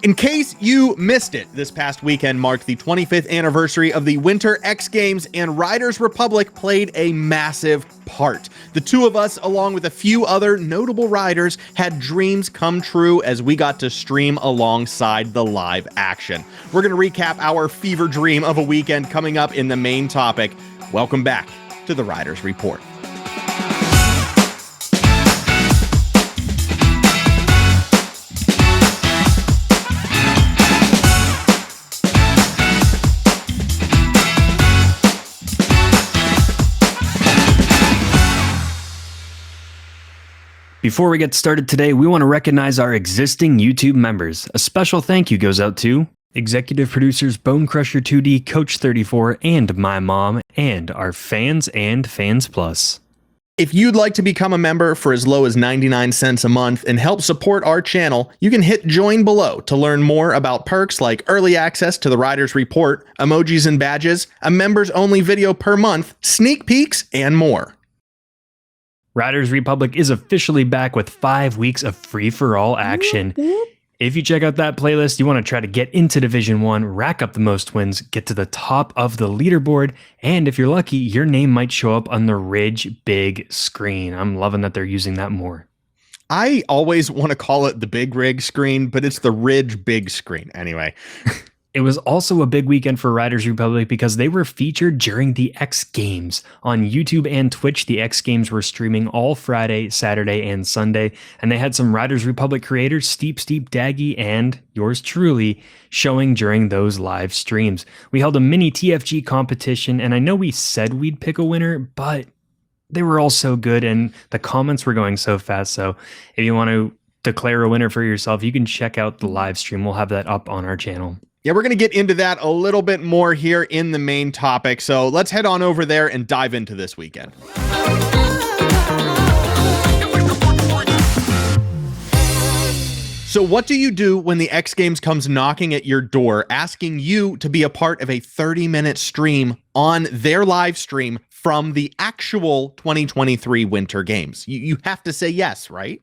In case you missed it, this past weekend marked the 25th anniversary of the Winter X Games, and Riders Republic played a massive part. The two of us, along with a few other notable riders, had dreams come true as we got to stream alongside the live action. We're going to recap our fever dream of a weekend coming up in the main topic. Welcome back to the Riders Report. Before we get started today, we want to recognize our existing YouTube members. A special thank you goes out to executive producers Bone Crusher 2D, Coach 34, and my mom, and our fans and Fans Plus. If you'd like to become a member for as low as 99 cents a month and help support our channel, you can hit join below to learn more about perks like early access to the Riders Report, emojis and badges, a members only video per month, sneak peeks, and more. Riders Republic is officially back with 5 weeks of free-for-all action. If you check out that playlist, you want to try to get into Division 1, rack up the most wins, get to the top of the leaderboard, and if you're lucky, your name might show up on the Ridge Big Screen. I'm loving that they're using that more. I always want to call it the Big Rig Screen, but it's the Ridge Big Screen. Anyway. It was also a big weekend for Riders Republic because they were featured during the X Games. On YouTube and Twitch, the X Games were streaming all Friday, Saturday, and Sunday, and they had some Riders Republic creators, Steep Daggy, and yours truly, showing during those live streams. We held a mini TFG competition, and I know we said we'd pick a winner, but they were all so good, and the comments were going so fast, so if you want to declare a winner for yourself, you can check out the live stream. We'll have that up on our channel. Yeah, we're going to get into that a little bit more here in the main topic. So let's head on over there and dive into this weekend. So what do you do when the X Games comes knocking at your door, asking you to be a part of a 30-minute stream on their live stream from the actual 2023 Winter Games? You have to say yes, right?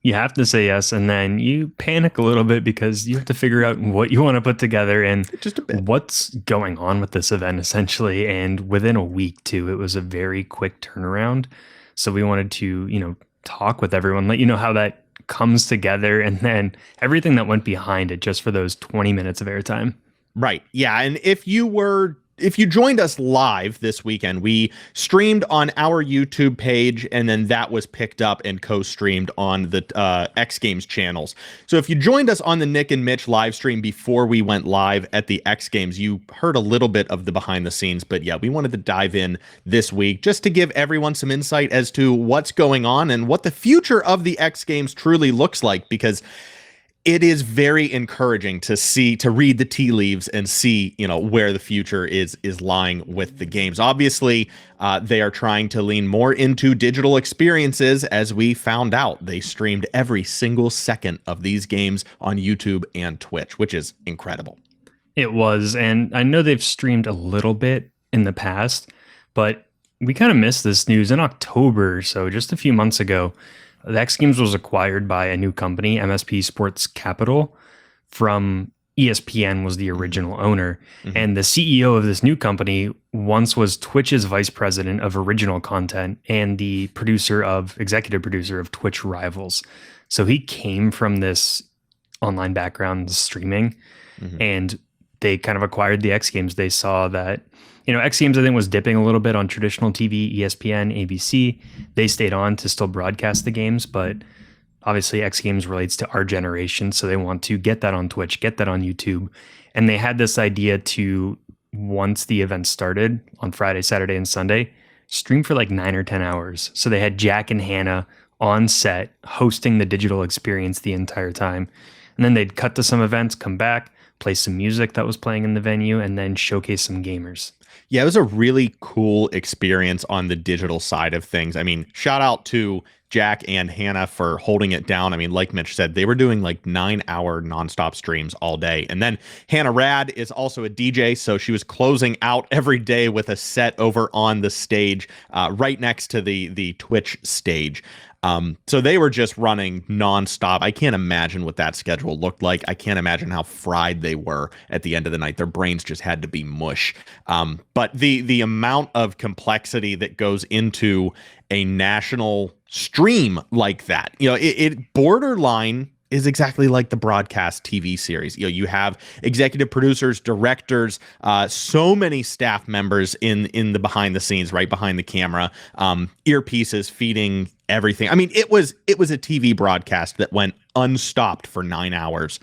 You have to say yes, and then you panic a little bit because you have to figure out what you want to put together and just a bit what's going on with this event, essentially. And within a week, too, it was a very quick turnaround. So we wanted to, talk with everyone, let you know how that comes together, and then everything that went behind it just for those 20 minutes of airtime. Right. Yeah. And if you joined us live this weekend, we streamed on our YouTube page, and then that was picked up and co-streamed on the X Games channels. So if you joined us on the Nick and Mitch live stream before we went live at the X Games, you heard a little bit of the behind the scenes. But yeah, we wanted to dive in this week just to give everyone some insight as to what's going on and what the future of the X Games truly looks like, because it is very encouraging to read the tea leaves and see, where the future is lying with the games. Obviously, they are trying to lean more into digital experiences. As we found out, they streamed every single second of these games on YouTube and Twitch, which is incredible. It was, and I know they've streamed a little bit in the past, but we kind of missed this news in October, so just a few months ago. The X Games was acquired by a new company, MSP Sports Capital, from ESPN was the original owner. Mm-hmm. And the CEO of this new company once was Twitch's vice president of original content and the executive producer of Twitch Rivals. So he came from this online background streaming, mm-hmm. and they kind of acquired the X Games. They saw that, X Games, I think, was dipping a little bit on traditional TV, ESPN, ABC. They stayed on to still broadcast the games, but obviously X Games relates to our generation, so they want to get that on Twitch, get that on YouTube. And they had this idea to, once the event started on Friday, Saturday, and Sunday, stream for like 9 or 10 hours. So they had Jack and Hannah on set hosting the digital experience the entire time. And then they'd cut to some events, come back, play some music that was playing in the venue, and then showcase some gamers. Yeah, it was a really cool experience on the digital side of things. I mean, shout out to Jack and Hannah for holding it down. I mean, like Mitch said, they were doing like 9-hour nonstop streams all day. And then Hannah Rad is also a DJ, so she was closing out every day with a set over on the stage, right next to the Twitch stage. So they were just running nonstop. I can't imagine what that schedule looked like. I can't imagine how fried they were at the end of the night. Their brains just had to be mush. But the amount of complexity that goes into a national stream like that, it borderline is exactly like the broadcast TV series. You have executive producers, directors, so many staff members in the behind the scenes, right behind the camera, earpieces feeding everything. I mean, it was a TV broadcast that went unstopped for 9 hours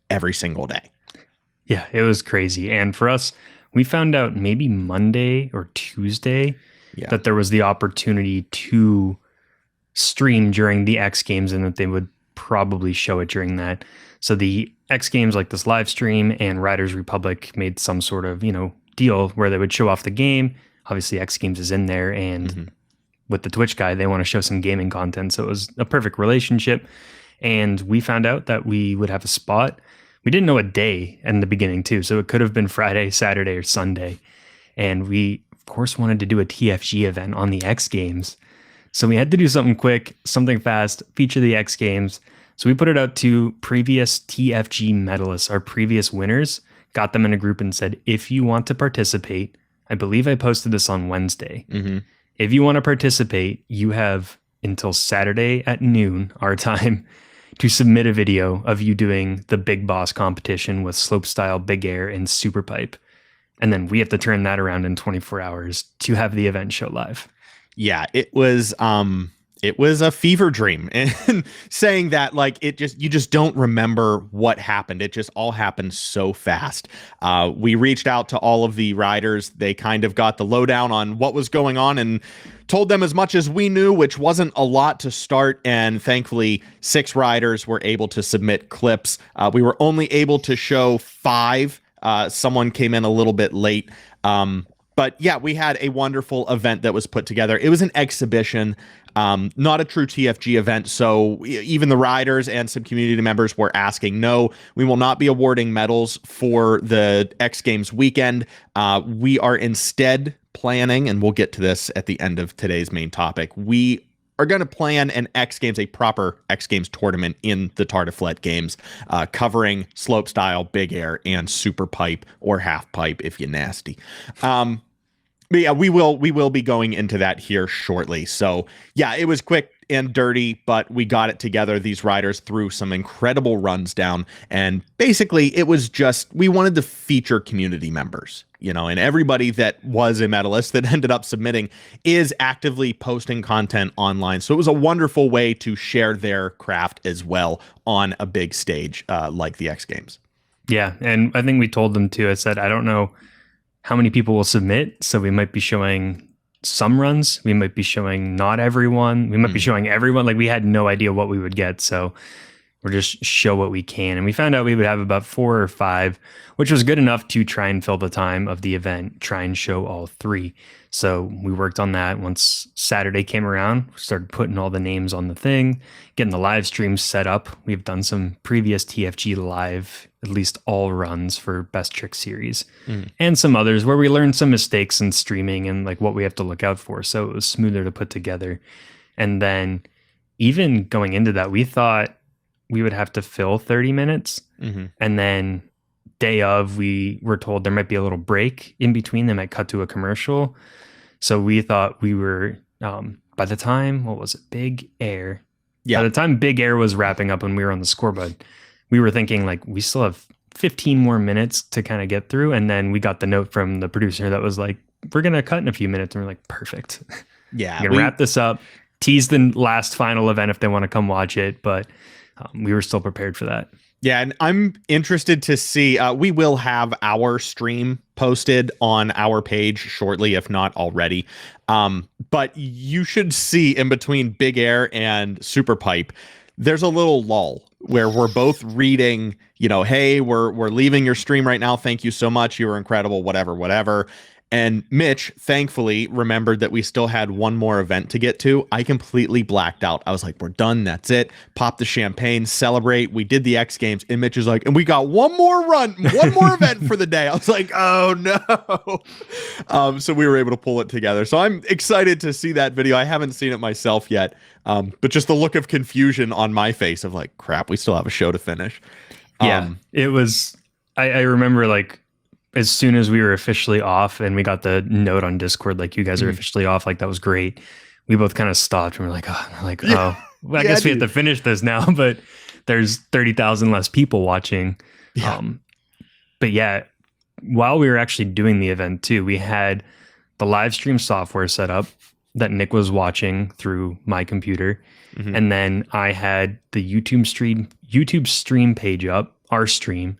every single day. Yeah, it was crazy. And for us, we found out maybe Monday or Tuesday that there was the opportunity to stream during the X Games and that they would probably show it during that. So the X Games, like this live stream, and Riders Republic made some sort of, deal where they would show off the game. Obviously, X Games is in there, and with the Twitch guy, they want to show some gaming content. So it was a perfect relationship. And we found out that we would have a spot. We didn't know a day in the beginning too. So it could have been Friday, Saturday, or Sunday. And we, of course, wanted to do a TFG event on the X Games. So we had to do something quick, something fast, feature the X Games. So we put it out to previous TFG medalists, our previous winners, got them in a group and said, if you want to participate, I believe I posted this on Wednesday. If you want to participate, you have until Saturday at noon, our time, to submit a video of you doing the Big Boss competition with slopestyle, big air, and super pipe. And then we have to turn that around in 24 hours to have the event show live. Yeah, it was a fever dream. And saying that, like, you just don't remember what happened. It just all happened so fast. We reached out to all of the riders. They kind of got the lowdown on what was going on and told them as much as we knew, which wasn't a lot to start. And thankfully, 6 riders were able to submit clips. We were only able to show 5. Someone came in a little bit late. But yeah, we had a wonderful event that was put together. It was an exhibition, not a true TFG event. So even the riders and some community members were asking, no, we will not be awarding medals for the X Games weekend. We are instead planning, and we'll get to this at the end of today's main topic, we are going to plan an X Games, a proper X Games tournament in the Tartiflette Games, covering slopestyle, big air, and super pipe or half pipe if you're nasty. But yeah, we will be going into that here shortly. So yeah, it was quick and dirty, but we got it together. These riders threw some incredible runs down, and basically it was just, we wanted to feature community members, and everybody that was a medalist that ended up submitting is actively posting content online. So it was a wonderful way to share their craft as well on a big stage like the X Games. Yeah, and I think we told them too. I said, I don't know how many people will submit, so we might be showing some runs. We might be showing not everyone. We might be showing everyone. Like, we had no idea what we would get, so we're just show what we can. And we found out we would have about 4 or 5, which was good enough to try and fill the time of the event, try and show all 3. So we worked on that. Once Saturday came around, we started putting all the names on the thing, getting the live streams set up. We've done some previous TFG live, at least all runs for Best Trick Series, and some others where we learned some mistakes in streaming and like what we have to look out for. So it was smoother to put together. And then even going into that, we thought we would have to fill 30 minutes. And then day of, we were told there might be a little break in between. They might cut to a commercial. So we thought we were, by the time, what was it? Big Air. Yeah. By the time Big Air was wrapping up and we were on the scoreboard, we were thinking like, we still have 15 more minutes to kind of get through. And then we got the note from the producer that was like, we're going to cut in a few minutes. And we're like, perfect. Yeah. We're going to wrap this up, tease the last final event if they want to come watch it. But we were still prepared for that. Yeah, and I'm interested to see, we will have our stream posted on our page shortly, if not already. But you should see in between Big Air and Super Pipe, there's a little lull where we're both reading, hey, we're leaving your stream right now. Thank you so much. You were incredible, whatever. And Mitch, thankfully, remembered that we still had one more event to get to. I completely blacked out. I was like, we're done. That's it. Pop the champagne, celebrate. We did the X Games. And Mitch is like, and we got one more event for the day. I was like, oh no. So we were able to pull it together. So I'm excited to see that video. I haven't seen it myself yet. But just the look of confusion on my face of like, crap, we still have a show to finish. Yeah, it was, I remember like, as soon as we were officially off and we got the note on Discord, like you guys are officially off, like that was great. We both kind of stopped and we're like, well, I guess we have to finish this now, but there's 30,000 less people watching. Yeah. But yeah, while we were actually doing the event too, we had the live stream software set up that Nick was watching through my computer. And then I had the YouTube stream page up, our stream,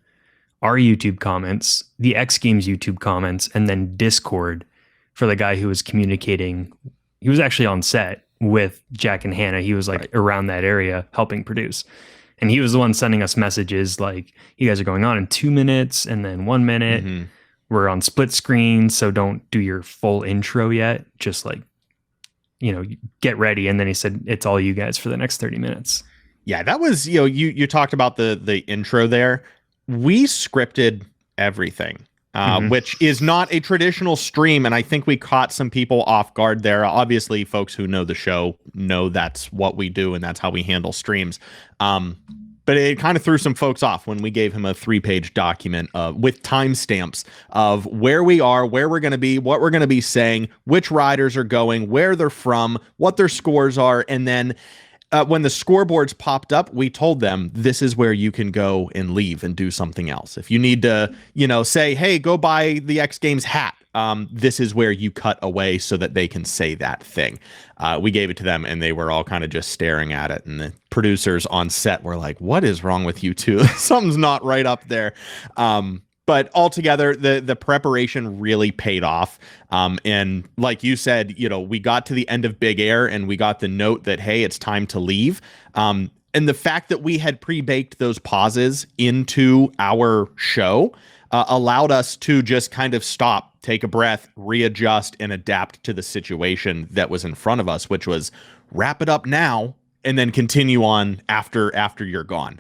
our YouTube comments, the X Games YouTube comments, and then Discord for the guy who was communicating. He was actually on set with Jack and Hannah. He was like around that area helping produce. And he was the one sending us messages like, you guys are going on in 2 minutes and then 1 minute. We're on split screen, so don't do your full intro yet. Just like, get ready. And then he said, it's all you guys for the next 30 minutes. Yeah, that was, you talked about the intro there. We scripted everything, which is not a traditional stream. And I think we caught some people off guard there. Obviously, folks who know the show know that's what we do and that's how we handle streams. But it kind of threw some folks off when we gave him a 3-page document with timestamps of where we are, where we're going to be, what we're going to be saying, which riders are going, where they're from, what their scores are. And then when the scoreboards popped up, we told them this is where you can go and leave and do something else. If you need to, say, hey, go buy the X Games hat. This is where you cut away so that they can say that thing. We gave it to them and they were all kind of just staring at it. And the producers on set were like, what is wrong with you two? Something's not right up there. But altogether, the preparation really paid off. And like you said, we got to the end of Big Air and we got the note that, hey, it's time to leave. And the fact that we had pre-baked those pauses into our show allowed us to just kind of stop, take a breath, readjust, and adapt to the situation that was in front of us, which was wrap it up now and then continue on after you're gone.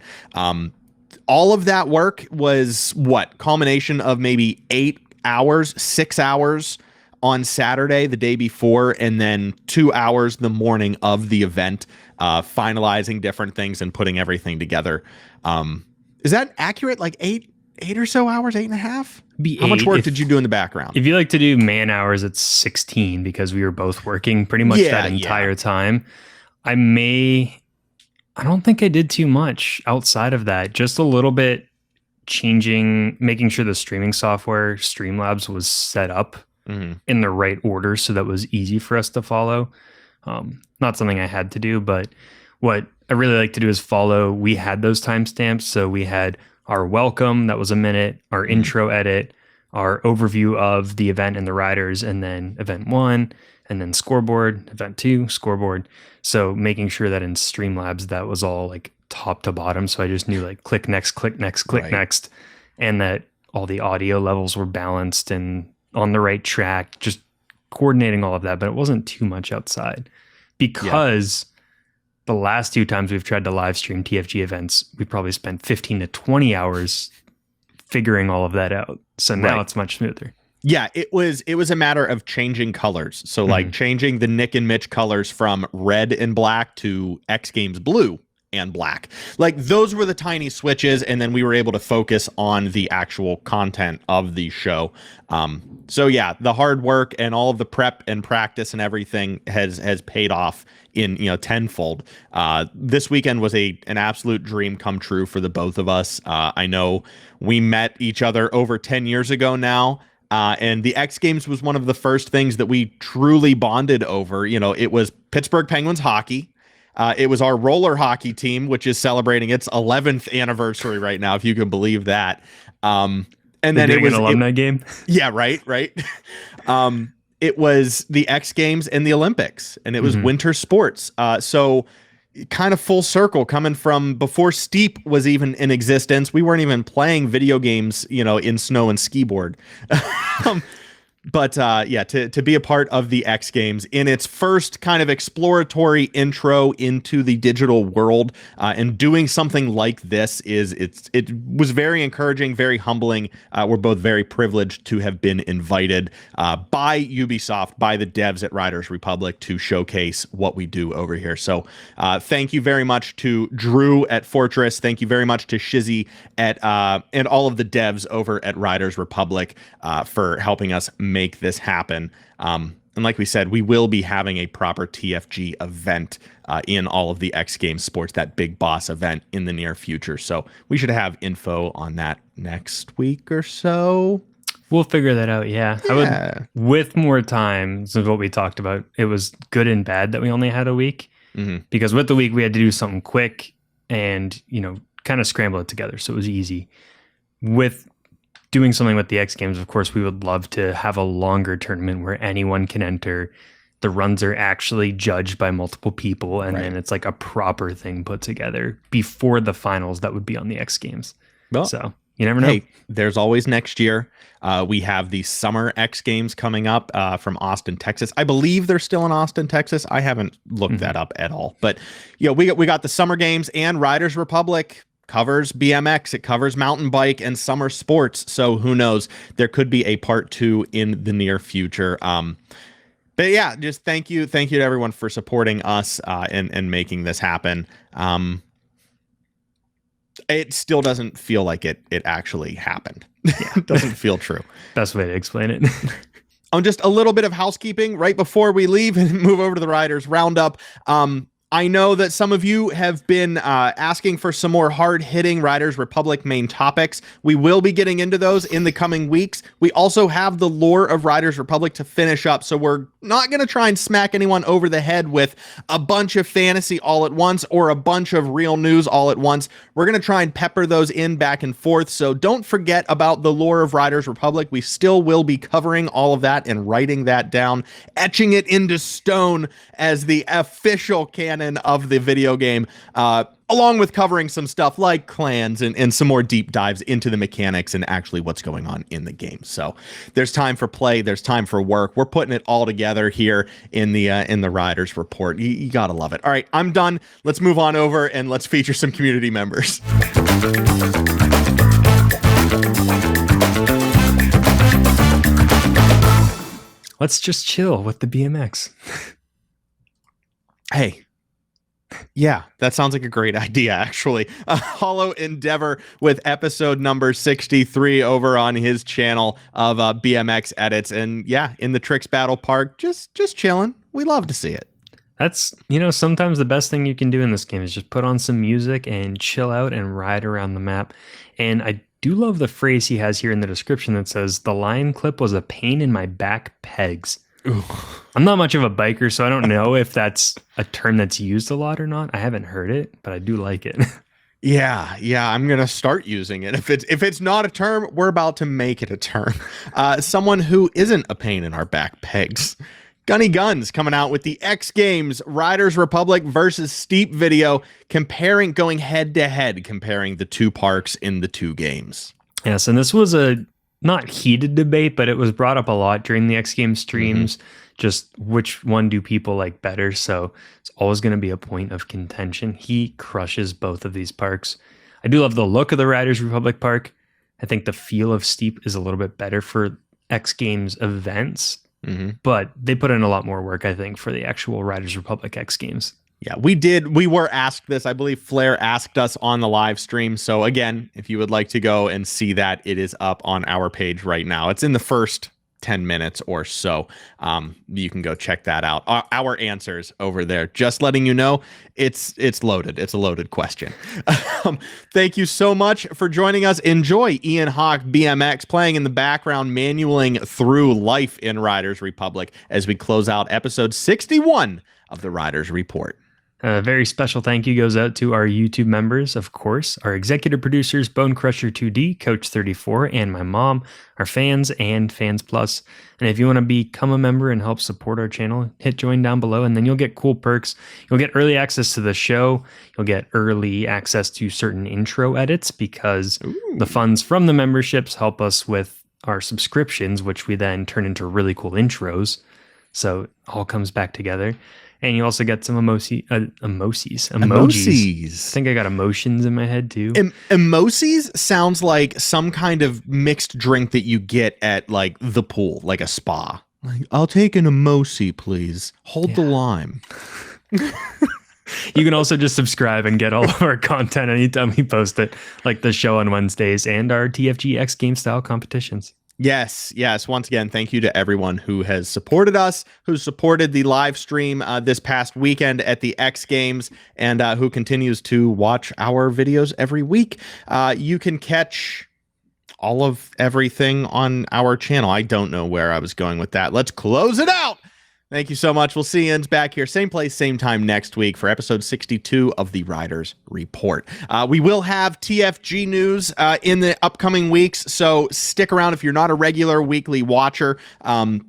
All of that work was culmination of maybe 8 hours, 6 hours on Saturday, the day before, and then 2 hours the morning of the event, finalizing different things and putting everything together. Is that accurate? Like eight or so hours, 8.5? How much work did you do in the background? If you like to do man hours, it's 16 because we were both working pretty much that entire time. I don't think I did too much outside of that. Just a little bit making sure the streaming software, Streamlabs, was set up in the right order so that was easy for us to follow. Not something I had to do, but what I really like to do is follow. We had those timestamps. So we had our welcome, that was a minute, our intro edit, our overview of the event and the riders, and then event 1, and then scoreboard, event 2, scoreboard. So making sure that in Streamlabs, that was all like top to bottom. So I just knew like click next, click next, click next, and that all the audio levels were balanced and on the right track, just coordinating all of that. But it wasn't too much outside because the last 2 times we've tried to live stream TFG events, we probably spent 15 to 20 hours figuring all of that out. So now it's much smoother. Yeah, it was a matter of changing colors. So like changing the Nick and Mitch colors from red and black to X Games blue and black. Like those were the tiny switches, and then we were able to focus on the actual content of the show. So yeah, the hard work and all of the prep and practice and everything has paid off in tenfold. This weekend was an absolute dream come true for the both of us. I know we met each other over 10 years ago now. And the X Games was one of the first things that we truly bonded over. It was Pittsburgh Penguins hockey. It was our roller hockey team, which is celebrating its 11th anniversary right now, if you can believe that. And then it was an alumni game. Yeah, right. It was the X Games and the Olympics, and it was winter sports. So kind of full circle, coming from before Steep was even in existence. We weren't even playing video games, in snow and ski board. But yeah, to be a part of the X Games in its first kind of exploratory intro into the digital world, and doing something like this it was very encouraging, very humbling. We're both very privileged to have been invited by Ubisoft, by the devs at Riders Republic, to showcase what we do over here. So thank you very much to Drew at Fortress. Thank you very much to Shizzy at and all of the devs over at Riders Republic for helping us make this happen. And like we said, we will be having a proper TFG event in all of the X Games sports, that big boss event in the near future. So we should have info on that next week or so. We'll figure that out. Yeah. I would, with more time, since what we talked about, it was good and bad that we only had a week, because with the week we had to do something quick and, kind of scramble it together. So it was easy. With doing something with the X Games, of course, we would love to have a longer tournament where anyone can enter. The runs are actually judged by multiple people, and then it's like a proper thing put together before the finals that would be on the X Games. Well, so you never know. Hey, there's always next year. We have the Summer X Games coming up from Austin, Texas. I believe they're still in Austin, Texas. I haven't looked that up at all. But we got the Summer Games, and Riders Republic covers BMX, it covers mountain bike and summer sports. So who knows? There could be a part 2 in the near future. But yeah, just thank you to everyone for supporting us and making this happen. It still doesn't feel like it actually happened. It doesn't feel true. Best way to explain it. Just a little bit of housekeeping right before we leave and move over to the Riders Roundup. I know that some of you have been asking for some more hard-hitting Riders Republic main topics. We will be getting into those in the coming weeks. We also have the lore of Riders Republic to finish up, so we're not going to try and smack anyone over the head with a bunch of fantasy all at once or a bunch of real news all at once. We're going to try and pepper those in back and forth, so don't forget about the lore of Riders Republic. We still will be covering all of that and writing that down, etching it into stone as the official canon of the video game, along with covering some stuff like clans and some more deep dives into the mechanics and actually what's going on in the game. So there's time for play, there's time for work. We're putting it all together here in the Riders Report. You gotta love it. All right, I'm done. Let's move on over and let's feature some community members. Let's just chill with the BMX. Hey. Yeah, that sounds like a great idea, actually. Hollow Endeavor with episode number 63 over on his channel of BMX edits. And yeah, in the Tricks Battle Park, just chilling. We love to see it. That's, sometimes the best thing you can do in this game is just put on some music and chill out and ride around the map. And I do love the phrase he has here in the description that says, "The line clip was a pain in my back pegs." Ooh. I'm not much of a biker, so I don't know if that's a term that's used a lot or not. I haven't heard it, but I do like it. Yeah, I'm gonna start using it. If it's not a term, we're about to make it a term. Someone who isn't a pain in our back pegs. Gunny Guns coming out with the X Games Riders Republic versus Steep video, going head to head, comparing the two parks in the two games. Yes, and this was a not heated debate, but it was brought up a lot during the X Games streams, just which one do people like better. So it's always going to be a point of contention. He crushes both of these parks. I do love the look of the Riders Republic park. I think the feel of Steep is a little bit better for X Games events, but they put in a lot more work, I think, for the actual Riders Republic X Games. Yeah, we were asked this. I believe Flair asked us on the live stream. So again, if you would like to go and see that, it is up on our page right now. It's in the first 10 minutes or so. You can go check that out. Our answers over there. Just letting you know, it's loaded. It's a loaded question. Thank you so much for joining us. Enjoy Ian Hawk BMX playing in the background, manualing through life in Riders Republic as we close out episode 61 of the Riders Report. A very special thank you goes out to our YouTube members, of course, our executive producers, Bone Crusher 2D, Coach 34, and my mom, our fans, and Fans Plus. And if you want to become a member and help support our channel, hit join down below, and then you'll get cool perks. You'll get early access to the show. You'll get early access to certain intro edits because the funds from the memberships help us with our subscriptions, which we then turn into really cool intros. So it all comes back together. And you also get some emojis. I think I got emotions in my head too. Emojis sounds like some kind of mixed drink that you get at like the pool, like a spa. Like, I'll take an emoji, please. Hold the lime. You can also just subscribe and get all of our content anytime we post it, like the show on Wednesdays and our TFG X game style competitions. Yes. Once again, thank you to everyone who has supported us, who supported the live stream this past weekend at the X Games, and who continues to watch our videos every week. You can catch all of everything on our channel. I don't know where I was going with that. Let's close it out. Thank you so much. We'll see you back here, same place, same time next week for episode 62 of the Riders Report. We will have TFG news in the upcoming weeks, so stick around. If you're not a regular weekly watcher,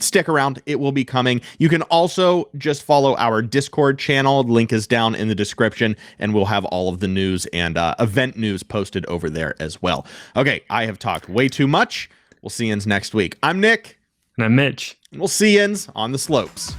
stick around. It will be coming. You can also just follow our Discord channel. The link is down in the description, and we'll have all of the news and event news posted over there as well. Okay, I have talked way too much. We'll see you next week. I'm Nick. And I'm Mitch. We'll see you on the slopes.